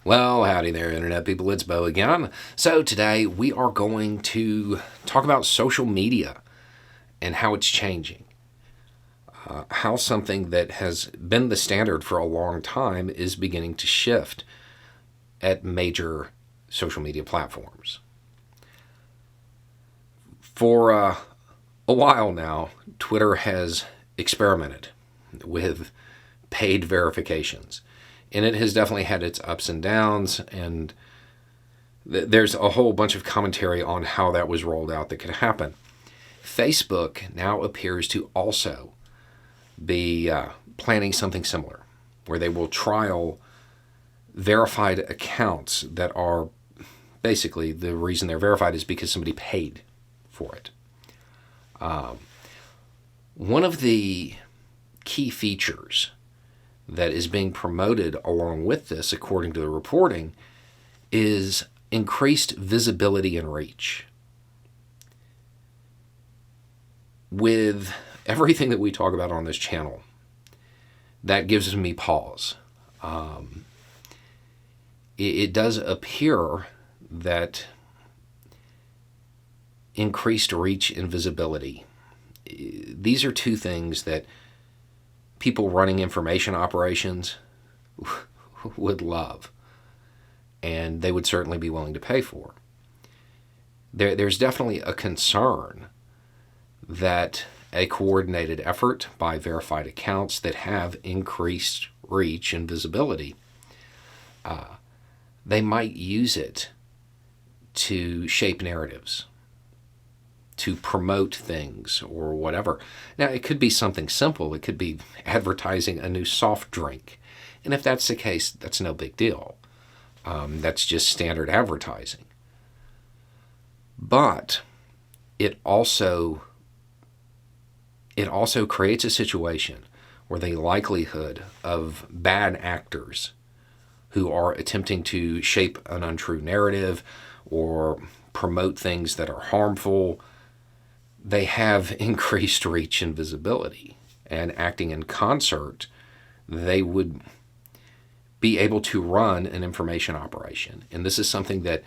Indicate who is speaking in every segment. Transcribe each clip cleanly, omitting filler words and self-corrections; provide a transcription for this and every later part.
Speaker 1: Well, howdy there, Internet people. It's Bo again. So, today we are going to talk about social media and how it's changing. How something that has been the standard for a long time is beginning to shift at major social media platforms. For a while now, Twitter has experimented with paid verifications. And it has definitely had its ups and downs, and there's a whole bunch of commentary on how that was rolled out that could happen. Facebook now appears to also be planning something similar, where they will trial verified accounts that are basically the reason they're verified is because somebody paid for it. One of the key features that is being promoted along with this, according to the reporting, is increased visibility and reach. With everything that we talk about on this channel, that gives me pause. It does appear that increased reach and visibility, these are two things that people running information operations would love, and they would certainly be willing to pay for. There's definitely a concern that a coordinated effort by verified accounts that have increased reach and visibility, they might use it to shape narratives, to promote things or whatever. Now, it could be something simple. It could be advertising a new soft drink. And if that's the case, that's no big deal. That's just standard advertising. But it also creates a situation where the likelihood of bad actors who are attempting to shape an untrue narrative or promote things that are harmful, they have increased reach and visibility. And acting in concert, they would be able to run an information operation. And this is something that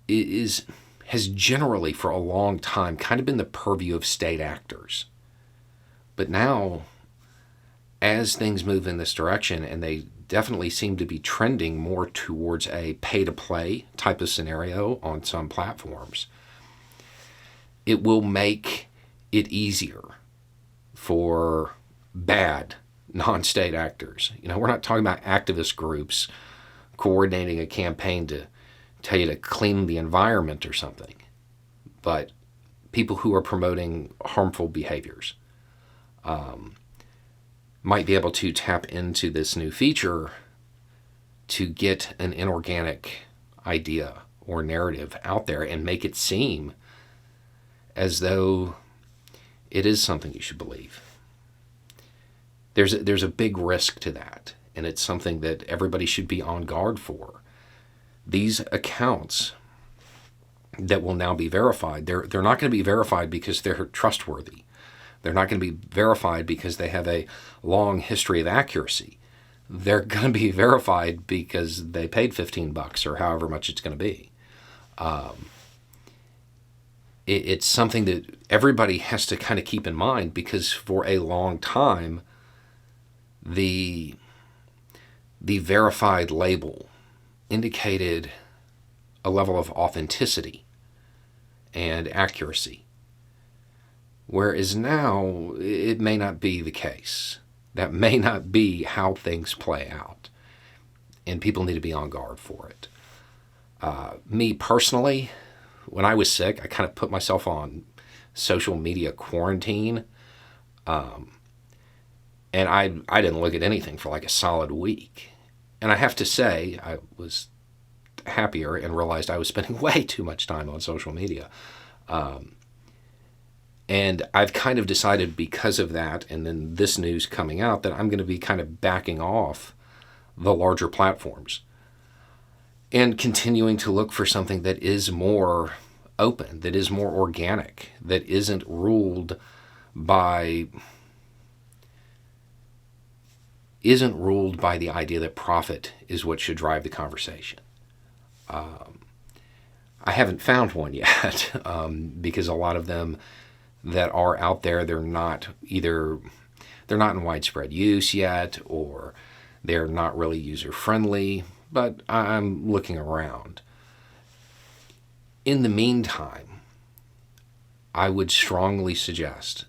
Speaker 1: has generally, for a long time, kind of been the purview of state actors. But now, as things move in this direction, and they definitely seem to be trending more towards a pay-to-play type of scenario on some platforms, it will make it easier for bad non-state actors. We're not talking about activist groups coordinating a campaign to tell you to clean the environment or something, but people who are promoting harmful behaviors might be able to tap into this new feature to get an inorganic idea or narrative out there and make it seem as though it is something you should believe. There's a big risk to that, and it's something that everybody should be on guard for. These accounts that will now be verified, they're not going to be verified because they're trustworthy. They're not going to be verified because they have a long history of accuracy. They're going to be verified because they paid $15 or however much it's going to be. It's something that everybody has to kind of keep in mind, because for a long time, the verified label indicated a level of authenticity and accuracy. Whereas now, it may not be the case. That may not be how things play out. And people need to be on guard for it. Me personally, when I was sick, I kind of put myself on social media quarantine. And I didn't look at anything for like a solid week. And I have to say, I was happier and realized I was spending way too much time on social media. And I've kind of decided, because of that, and then this news coming out, that I'm going to be kind of backing off the larger platforms and continuing to look for something that is more open, that is more organic, that isn't ruled by isn't ruled by the idea that profit is what should drive the conversation. I haven't found one yet because a lot of them that are out there, they're not in widespread use yet, or they're not really user friendly, but I'm looking around. In the meantime, I would strongly suggest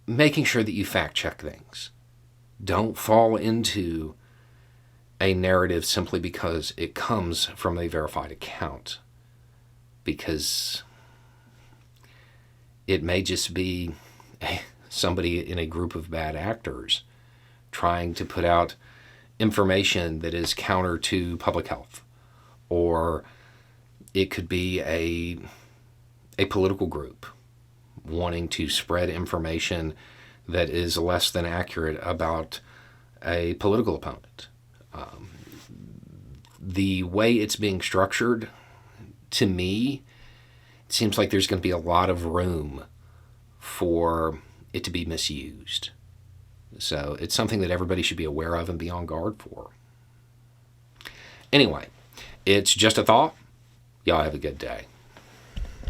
Speaker 1: making sure that you fact check things. Don't fall into a narrative simply because it comes from a verified account, because it may just be somebody in a group of bad actors trying to put out information that is counter to public health, or it could be a political group wanting to spread information that is less than accurate about a political opponent. The way it's being structured, to me, it seems like there's going to be a lot of room for it to be misused. So it's something that everybody should be aware of and be on guard for. Anyway, it's just a thought. Y'all have a good day.